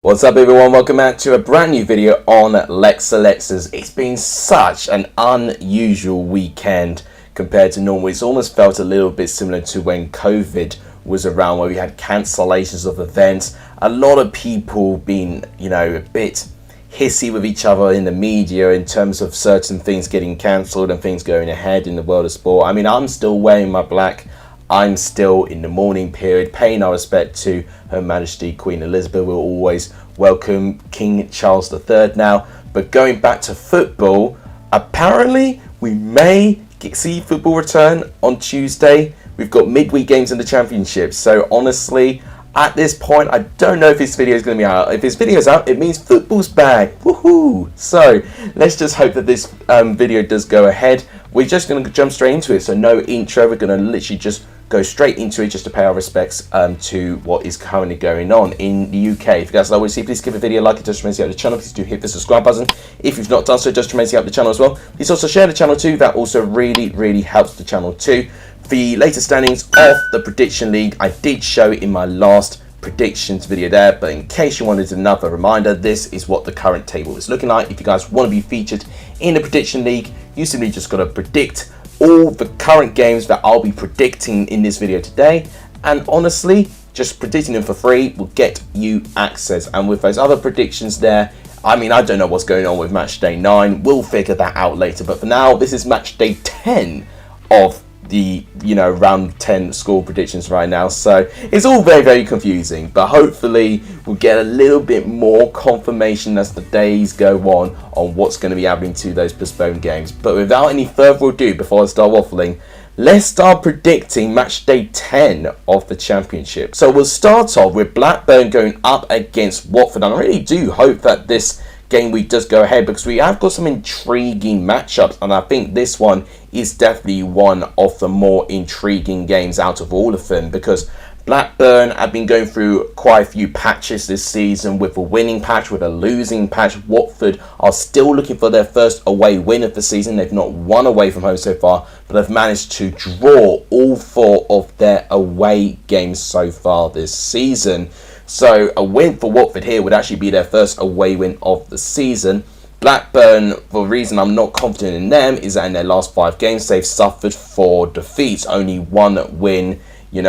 What's up everyone, welcome back to a brand new video on Lexalexus. It's been such an unusual weekend compared to normal. It's almost felt a little bit similar to when COVID was around, where we had cancellations of events. A lot of people being, a bit hissy with each other in the media in terms of certain things getting cancelled and things going ahead in the world of sport. I mean, I'm still wearing my black. I'm still in the mourning period, paying our respect to Her Majesty Queen Elizabeth. We'll always welcome King Charles III now. But going back to football, apparently we may see football return on Tuesday. We've got midweek games in the Championship. So honestly, at this point, I don't know if this video is going to be out. If this video is out, it means football's back. Woohoo! So let's just hope that this video does go ahead. We're just going to jump straight into it. So no intro. We're going to literally just go straight into it just to pay our respects to what is currently going on in the UK. If you guys like what you see, please give a video a like. It just remains to help the channel. Please do hit the subscribe button if you've not done so. It just remains to help the channel as well. Please also share the channel too. That also really helps the channel too. The latest standings of the prediction league, I did show in my last predictions video there, but in case you wanted another reminder, this is what the current table is looking like. If you guys want to be featured in the prediction league, you simply just got to predict all the current games that I'll be predicting in this video today, and honestly, just predicting them for free will get you access. And with those other predictions there, I mean, I don't know what's going on with match day 9. We'll figure that out later, but for now, this is match day 10 of the round 10 score predictions right now, so it's all very confusing, but hopefully we'll get a little bit more confirmation as the days go on what's going to be happening to those postponed games. But without any further ado, before I start waffling, let's start predicting match day 10 of the Championship. So we'll start off with Blackburn going up against Watford, and I really do hope that this game week does go ahead, because we have got some intriguing matchups, and I think this one is definitely one of the more intriguing games out of all of them, because Blackburn have been going through quite a few patches this season, with a winning patch, with a losing patch. Watford are still looking for their first away win of the season. They've not won away from home so far, but they've managed to draw all 4 of their away games so far this season. So a win for Watford here would actually be their first away win of the season. Blackburn, for the reason I'm not confident in them, is that in their last 5 games they've suffered 4 defeats. Only 1 win,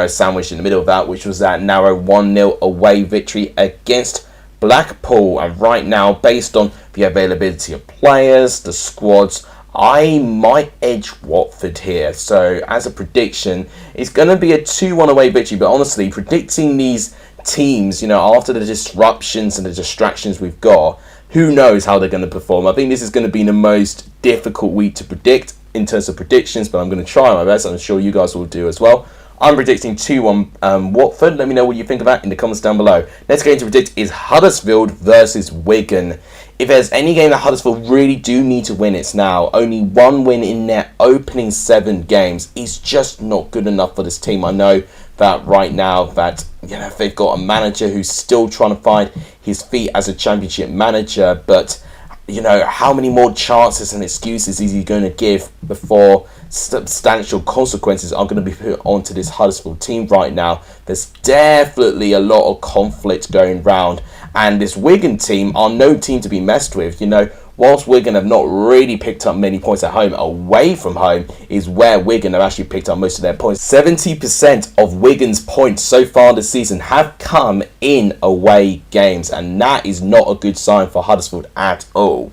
sandwiched in the middle of that, which was that narrow 1-0 away victory against Blackpool. And right now, based on the availability of players, the squads, I might edge Watford here. So as a prediction, it's going to be a 2-1 away victory. But honestly, predicting these teams, after the disruptions and the distractions we've got, who knows how they're going to perform. I think this is going to be the most difficult week to predict in terms of predictions, but I'm going to try my best. I'm sure you guys will do as well. I'm predicting 2-1 Watford. Let me know what you think of that in the comments down below. Next game to predict is Huddersfield versus Wigan. If there's any game that Huddersfield really do need to win, it's now. Only 1 win in their opening 7 games is just not good enough for this team. I know that right now that they've got a manager who's still trying to find his feet as a Championship manager, but how many more chances and excuses is he going to give before substantial consequences are going to be put onto this Huddersfield team right now? There's definitely a lot of conflict going round, and this Wigan team are no team to be messed with. Whilst Wigan have not really picked up many points at home, away from home is where Wigan have actually picked up most of their points. 70% of Wigan's points so far this season have come in away games, and that is not a good sign for Huddersfield at all.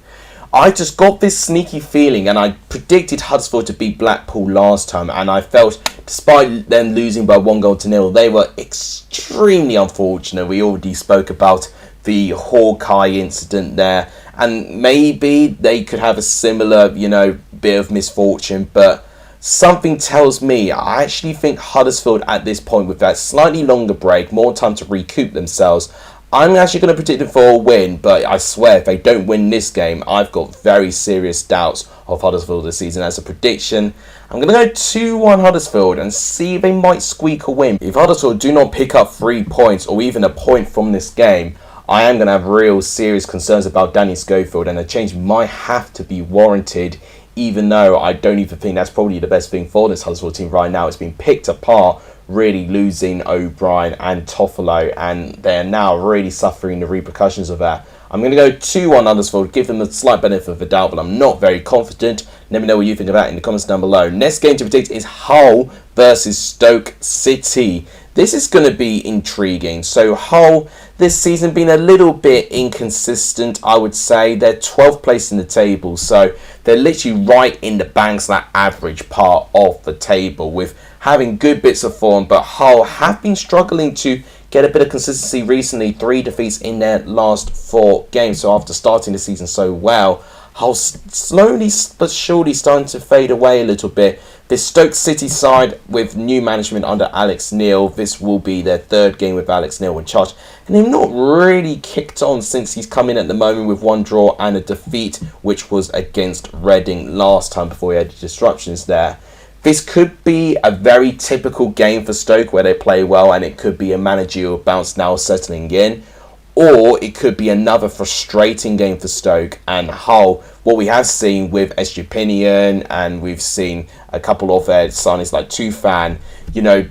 I just got this sneaky feeling, and I predicted Huddersfield to beat Blackpool last time, and I felt, despite them losing by 1-0, they were extremely unfortunate. We already spoke about the Hawkeye incident there, and maybe they could have a similar, bit of misfortune, but something tells me, I actually think Huddersfield at this point, with that slightly longer break, more time to recoup themselves, I'm actually going to predict them for a win. But I swear, if they don't win this game, I've got very serious doubts of Huddersfield this season. As a prediction, I'm going to go 2-1 Huddersfield and see if they might squeak a win. If Huddersfield do not pick up 3 points or even a point from this game, I am going to have real serious concerns about Danny Schofield, and a change might have to be warranted, even though I don't even think that's probably the best thing for this Huddersfield team right now. It's been picked apart really losing O'Brien and Toffolo, and they're now really suffering the repercussions of that. I'm going to go 2-1 Huddersfield, give them a slight benefit of the doubt, but I'm not very confident. Let me know what you think about it in the comments down below. Next game to predict is Hull versus Stoke City. This is going to be intriguing. So Hull this season been a little bit inconsistent, I would say. They're 12th place in the table, so they're literally right in the banks, that average part of the table, with having good bits of form, but Hull have been struggling to get a bit of consistency recently. 3 defeats in their last 4 games. So after starting the season so well, Hull slowly but surely starting to fade away a little bit. This Stoke City side with new management under Alex Neil, this will be their 3rd game with Alex Neil in charge. And they've not really kicked on since he's come in at the moment, with 1 draw and a defeat, which was against Reading last time before he had disruptions there. This could be a very typical game for Stoke where they play well, and it could be a managerial bounce now settling in. Or it could be another frustrating game for Stoke and Hull. What we have seen with Estupinian, and we've seen a couple of their signings like Tufan,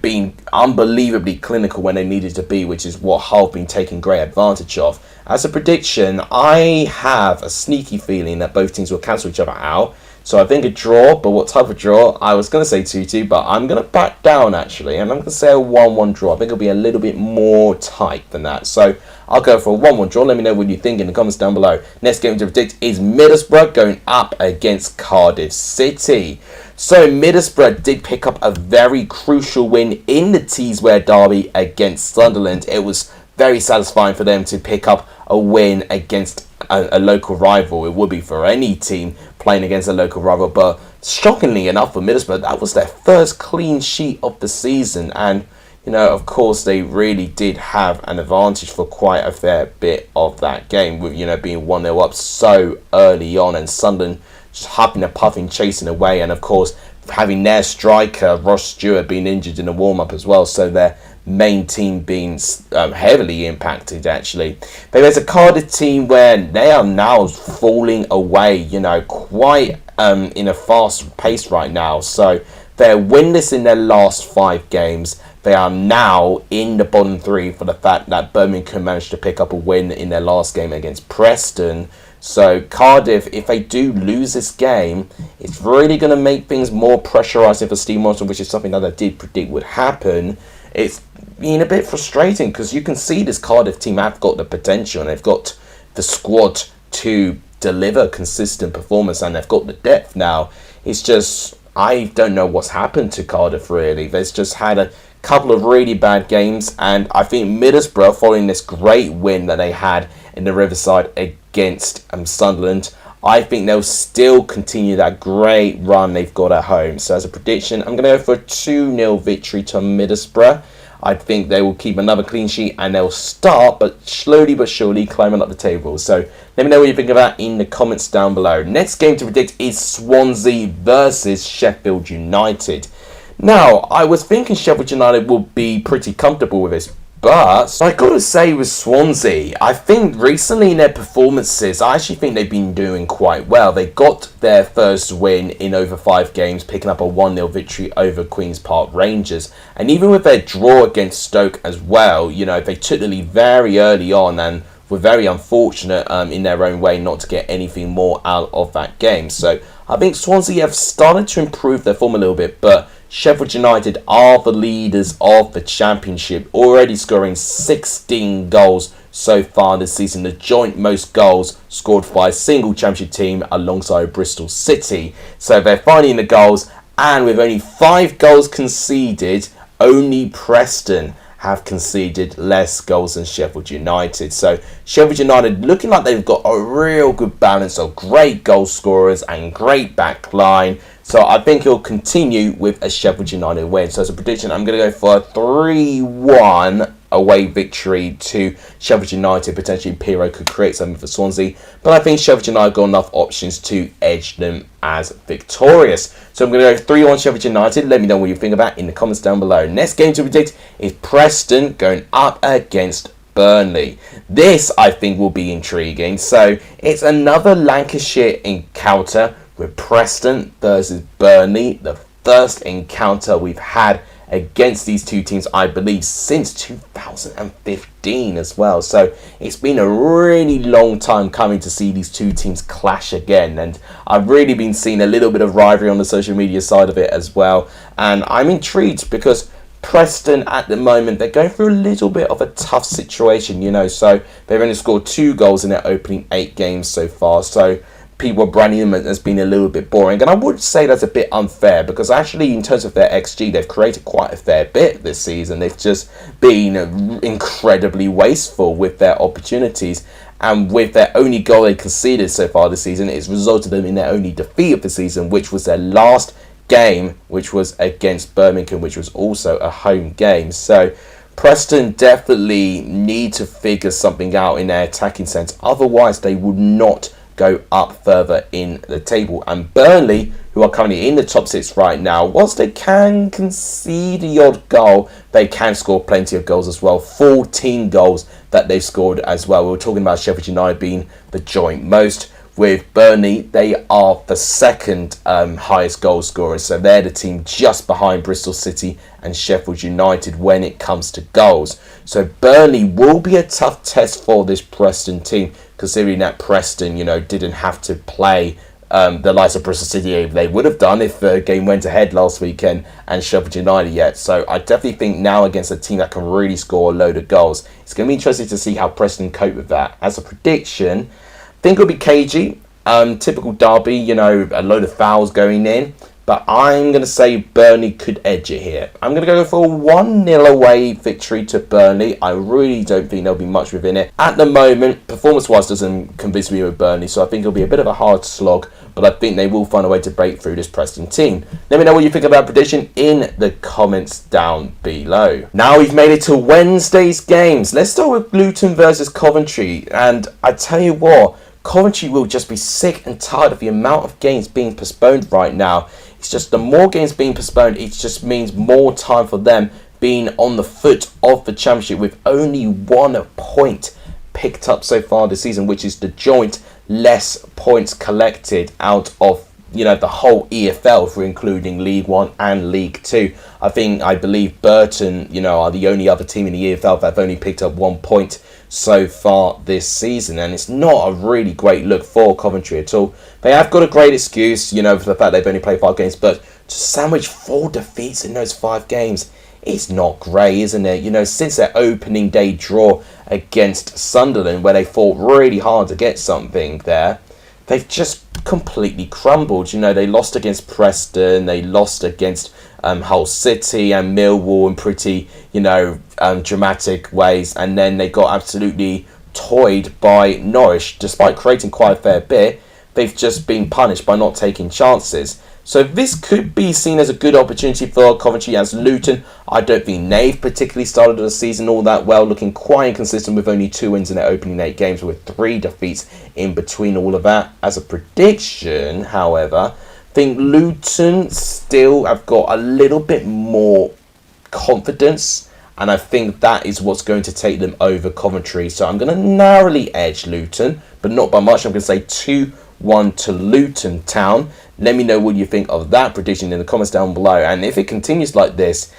being unbelievably clinical when they needed to be, which is what Hull have been taking great advantage of. As a prediction, I have a sneaky feeling that both teams will cancel each other out. So I think a draw, but what type of draw? I was going to say 2-2, but I'm going to back down actually, and I'm going to say a 1-1 draw. I think it'll be a little bit more tight than that. So I'll go for a 1-1 draw. Let me know what you think in the comments down below. Next game to predict is Middlesbrough going up against Cardiff City. So Middlesbrough did pick up a very crucial win in the Teesware derby against Sunderland. It was very satisfying for them to pick up a win against a local rival. It would be for any team playing against a local rival, but shockingly enough for Middlesbrough, that was their first clean sheet of the season, and of course they really did have an advantage for quite a fair bit of that game, with being 1-0 up so early on, and Sunderland just huffing and puffing, chasing away, and of course having their striker Ross Stewart being injured in the warm-up as well, so their main team being heavily impacted actually. But there's a Cardiff team where they are now falling away, quite in a fast pace right now. So they're winless in their last 5 games. They are now in the bottom 3 for the fact that Birmingham managed to pick up a win in their last game against Preston. So Cardiff, if they do lose this game, it's really going to make things more pressurising for Steve Morrison, which is something that I did predict would happen. It's been a bit frustrating because you can see this Cardiff team have got the potential, and they've got the squad to deliver consistent performance, and they've got the depth now. It's just, I don't know what's happened to Cardiff really. They've just had a couple of really bad games, and I think Middlesbrough, following this great win that they had in the Riverside against Sunderland, I think they'll still continue that great run they've got at home. So as a prediction, I'm going to go for a 2-0 victory to Middlesbrough. I think they will keep another clean sheet, and they'll start, but slowly but surely, climbing up the table. So let me know what you think of that in the comments down below. Next game to predict is Swansea versus Sheffield United. Now, I was thinking Sheffield United would be pretty comfortable with this, but I got to say with Swansea, I think recently in their performances, I actually think they've been doing quite well. They got their first win in over 5 games, picking up a 1-0 victory over Queen's Park Rangers. And even with their draw against Stoke as well, they took the lead very early on and were very unfortunate in their own way not to get anything more out of that game. So I think Swansea have started to improve their form a little bit, but Sheffield United are the leaders of the Championship, already scoring 16 goals so far this season, the joint most goals scored by a single Championship team alongside Bristol City. So they're finding the goals, and with only 5 goals conceded, only Preston have conceded less goals than Sheffield United. So Sheffield United looking like they've got a real good balance of great goal scorers and great back line. So I think he'll continue with a Sheffield United win. So as a prediction, I'm going to go for a 3-1 away victory to Sheffield United. Potentially Pirro could create something for Swansea, but I think Sheffield United got enough options to edge them as victorious. So I'm going to go 3-1 Sheffield United. Let me know what you think about it in the comments down below. Next game to predict is Preston going up against Burnley. This I think will be intriguing. So it's another Lancashire encounter with Preston versus Burnley, the first encounter we've had against these two teams, I believe, since 2015 as well. So it's been a really long time coming to see these two teams clash again. And I've really been seeing a little bit of rivalry on the social media side of it as well. And I'm intrigued because Preston at the moment, they're going through a little bit of a tough situation, so they've only scored 2 goals in their opening 8 games so far. So people are branding them as being a little bit boring, and I would say that's a bit unfair because actually in terms of their XG, they've created quite a fair bit this season. They've just been incredibly wasteful with their opportunities, and with their only goal they conceded so far this season, it's resulted in their only defeat of the season, which was their last game, which was against Birmingham, which was also a home game. So Preston definitely need to figure something out in their attacking sense, otherwise they would not go up further in the table. And Burnley, who are currently in the top 6 right now, whilst they can concede the odd goal, they can score plenty of goals as well. 14 goals that they've scored as well. We were talking about Sheffield United being the joint most. With Burnley, they are the second highest goal scorers. So they're the team just behind Bristol City and Sheffield United when it comes to goals. So Burnley will be a tough test for this Preston team, considering that Preston, didn't have to play the likes of Bristol City. They would have done if the game went ahead last weekend, and Sheffield United yet. So I definitely think now against a team that can really score a load of goals, it's going to be interesting to see how Preston cope with that. As a prediction, I think it'll be cagey. Typical derby, a load of fouls going in. But I'm going to say Burnley could edge it here. I'm going to go for a 1-0 away victory to Burnley. I really don't think there'll be much within it. At the moment, performance-wise doesn't convince me with Burnley, so I think it'll be a bit of a hard slog, but I think they will find a way to break through this Preston team. Let me know what you think about prediction in the comments down below. Now we've made it to Wednesday's games. Let's start with Luton versus Coventry. And I tell you what, Coventry will just be sick and tired of the amount of games being postponed right now. It's just the more games being postponed, it just means more time for them being on the foot of the championship with only 1 point picked up so far this season, which is the joint less points collected out of the whole EFL, for including League 1 and League 2. I believe Burton, are the only other team in the EFL that have only picked up 1 point so far this season, and it's not a really great look for Coventry at all. They have got a great excuse, for the fact they've only played 5 games, but to sandwich 4 defeats in those 5 games, it's not great, isn't it? Since their opening day draw against Sunderland, where they fought really hard to get something there, they've just completely crumbled. They lost against Preston, they lost against Hull City and Millwall in pretty, dramatic ways, and then they got absolutely toyed by Norwich. Despite creating quite a fair bit, they've just been punished by not taking chances. So this could be seen as a good opportunity for Coventry, as Luton, I don't think they've particularly started the season all that well, looking quite inconsistent with only 2 wins in their opening 8 games with 3 defeats in between all of that. As a prediction, however, I think Luton still have got a little bit more confidence, and I think that is what's going to take them over Coventry. So I'm going to narrowly edge Luton, but not by much. I'm going to say 2-1 to Luton Town. Let me know what you think of that prediction in the comments down below. And if it continues like this,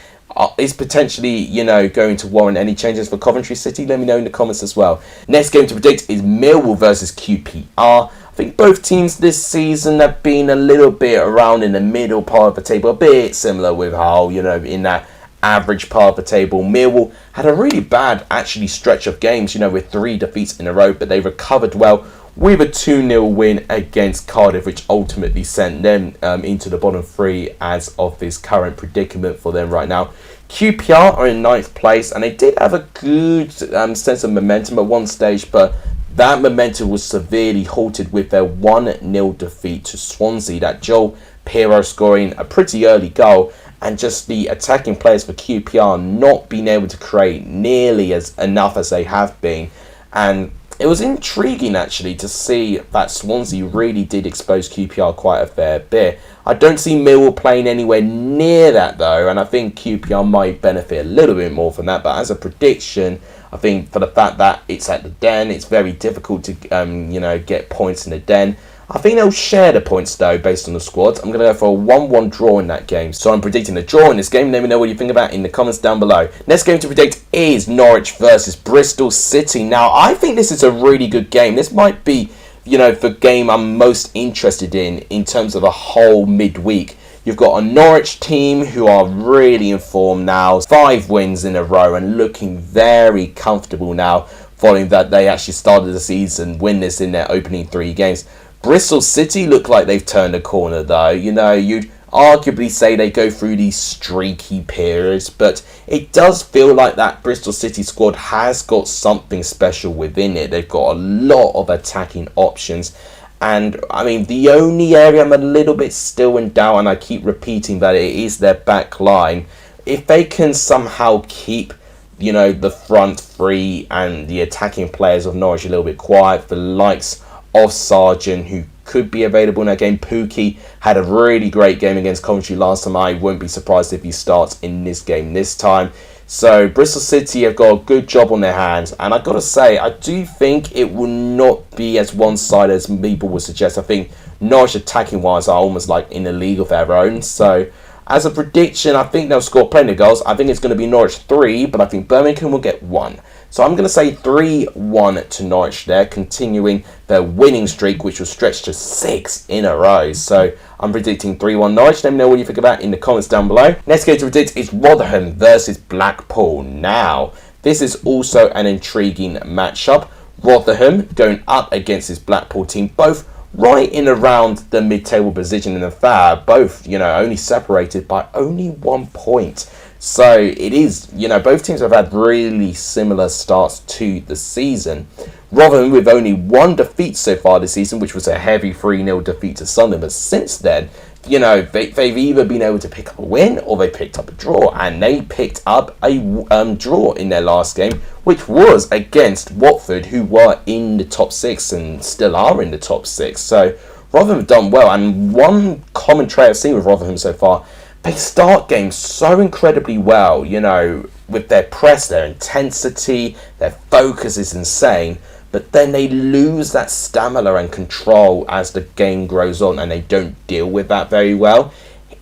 is potentially, going to warrant any changes for Coventry City? Let me know in the comments as well. Next game to predict is Millwall versus QPR. I think both teams this season have been a little bit around in the middle part of the table, a bit similar with how, in that average part of the table. Millwall had a really bad, actually, stretch of games, with 3 defeats in a row, but they recovered well with a 2-0 win against Cardiff, which ultimately sent them into the bottom 3 as of this current predicament for them right now. QPR are in 9th place, and they did have a good sense of momentum at one stage, but that momentum was severely halted with their 1-0 defeat to Swansea. That Joel Pirro scoring a pretty early goal, and just the attacking players for QPR not being able to create nearly enough as they have been. And it was intriguing, actually, to see that Swansea really did expose QPR quite a fair bit. I don't see Millwall playing anywhere near that, though, and I think QPR might benefit a little bit more from that. But as a prediction, I think for the fact that it's at the Den, it's very difficult to, get points in the Den. I think they'll share the points though based on the squads. I'm going to go for a 1-1 draw in that game. So I'm predicting a draw in this game. Let me know what you think about it in the comments down below. Next game to predict is Norwich versus Bristol City. Now, I think this is a really good game. This might be, the game I'm most interested in terms of a whole midweek. You've got a Norwich team who are really in form now. 5 wins in a row and looking very comfortable now following that they actually started the season winless in their opening 3 games. Bristol City look like they've turned a corner though. You'd arguably say they go through these streaky periods, but it does feel like that Bristol City squad has got something special within it. They've got a lot of attacking options. And I mean, the only area I'm a little bit still in doubt, and I keep repeating that, it is their back line. If they can somehow keep, the front 3 and the attacking players of Norwich a little bit quiet, the likes of Sargent, who could be available in that game. Pookie had a really great game against Coventry last time. I won't be surprised if he starts in this game this time. So Bristol City have got a good job on their hands, and I've got to say, I do think it will not be as one-sided as people would suggest. I think Norwich attacking wise are almost like in a league of their own. So as a prediction, I think they'll score plenty of goals. I think it's going to be Norwich 3, but I think Birmingham will get 1. So I'm going to say 3-1 to Norwich there, continuing their winning streak, which will stretch to 6 in a row. So I'm predicting 3-1 Norwich. Let me know what you think about it in the comments down below. Next game to predict is Rotherham versus Blackpool. Now, this is also an intriguing matchup. Rotherham going up against this Blackpool team, both right in around the mid-table position in the fair, both, only separated by only 1 point. So it is, both teams have had really similar starts to the season. Rotherham with only 1 defeat so far this season, which was a heavy 3-0 defeat to Sunderland. But since then, they've either been able to pick up a win or they picked up a draw. And they picked up a draw in their last game, which was against Watford, who were in the top 6 and still are in the top 6. So Rotherham have done well. And one common trait I've seen with Rotherham so far, they start games so incredibly well, with their press, their intensity, their focus is insane, but then they lose that stamina and control as the game grows on, and they don't deal with that very well.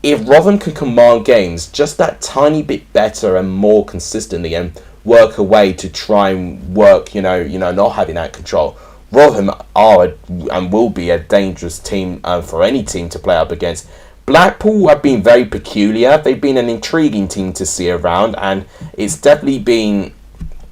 If Rotherham can command games just that tiny bit better and more consistently and work a way to try and work, not having that control, Rotherham are and will be a dangerous team for any team to play up against. Blackpool have been very peculiar. They've been an intriguing team to see around, and it's definitely been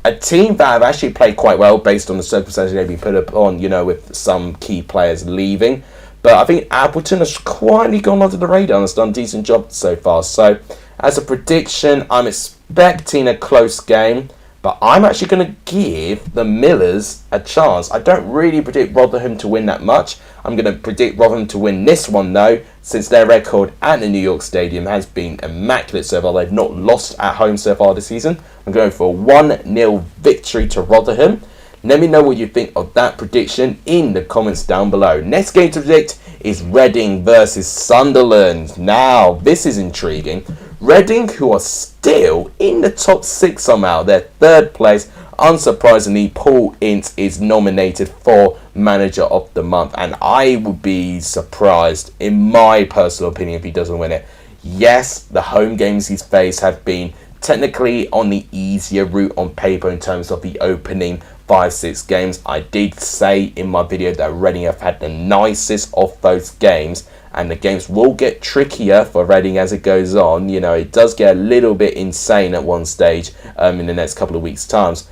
a team that have actually played quite well based on the circumstances they've been put upon, with some key players leaving. But I think Appleton has quietly gone under the radar and has done a decent job so far. So as a prediction, I'm expecting a close game, but I'm actually going to give the Millers a chance. I don't really predict Rotherham to win that much. I'm going to predict Rotherham to win this one though, since their record at the New York Stadium has been immaculate so far. They've not lost at home so far this season. I'm going for a 1-0 victory to Rotherham. Let me know what you think of that prediction in the comments down below. Next game to predict is Reading versus Sunderland. Now, this is intriguing. Reading, who are still in the top 6 somehow, they're 3rd place. Unsurprisingly, Paul Ince is nominated for Manager of the Month, and I would be surprised, in my personal opinion, if he doesn't win it. Yes, the home games he's faced have been technically on the easier route on paper in terms of the opening 5-6 games. I did say in my video that Reading have had the nicest of those games, and the games will get trickier for Reading as it goes on. It does get a little bit insane at one stage in the next couple of weeks' times.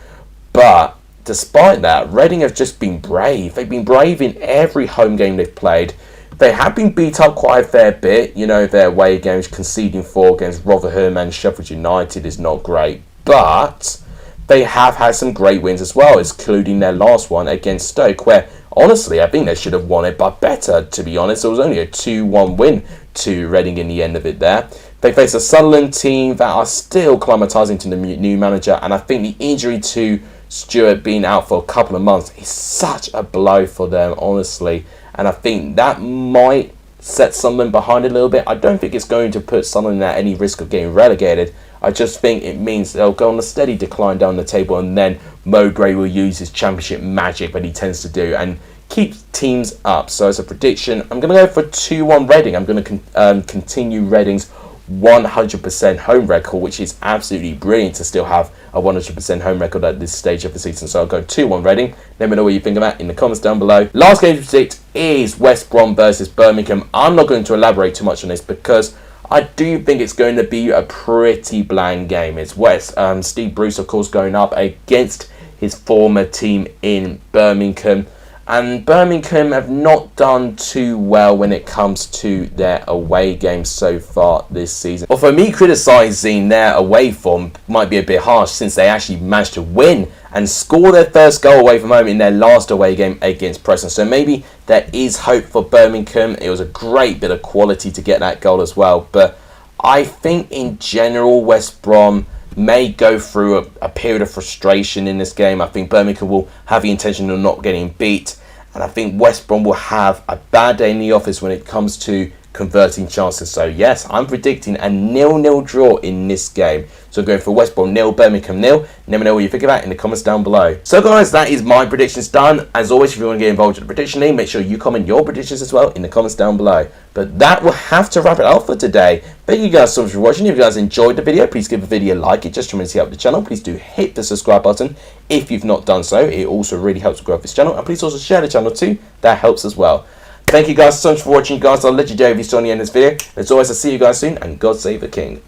But despite that, Reading have just been brave. They've been brave in every home game they've played. They have been beat up quite a fair bit. Their away games, conceding 4 against Rotherham and Sheffield United is not great. But they have had some great wins as well, including their last one against Stoke, where honestly I think they should have won it, but better, to be honest. It was only a 2-1 win to Reading in the end of it there. They face a Sunderland team that are still acclimatising to the new manager, and I think the injury to Stewart being out for a couple of months is such a blow for them, honestly. And I think that might set Sunderland behind a little bit. I don't think it's going to put Sunderland at any risk of getting relegated. I just think it means they'll go on a steady decline down the table and then Mowbray will use his championship magic that he tends to do and keep teams up. So as a prediction, I'm going to go for 2-1 Reading. I'm going to continue Reading's 100% home record, which is absolutely brilliant to still have a 100% home record at this stage of the season. So I'll go 2-1 Reading. Let me know what you think of that in the comments down below. Last game to predict is West Brom versus Birmingham. I'm not going to elaborate too much on this because I do think it's going to be a pretty bland game. It's Steve Bruce, of course, going up against his former team in Birmingham. And Birmingham have not done too well when it comes to their away games so far this season. Although me criticising their away form might be a bit harsh, since they actually managed to win and score their first goal away from home in their last away game against Preston. So maybe there is hope for Birmingham. It was a great bit of quality to get that goal as well. But I think in general West Brom may go through a period of frustration in this game. I think Birmingham will have the intention of not getting beat, and I think West Brom will have a bad day in the office when it comes to converting chances. So yes, I'm predicting a 0-0 draw in this game. So going for West Brom 0, Birmingham 0. Let me know what you think of that in the comments down below. So guys, that is my predictions done. As always, if you want to get involved with the prediction league, make sure you comment your predictions as well in the comments down below. But that will have to wrap it up for today. Thank you guys so much for watching. If you guys enjoyed the video, please give the video a like. It just tremendously helps the channel. Please do hit the subscribe button if you've not done so. It also really helps grow this channel. And please also share the channel too. That helps as well. Thank you guys so much for watching, guys. I'll let you go if you're still on the end of this video. As always, I'll see you guys soon, and God save the King.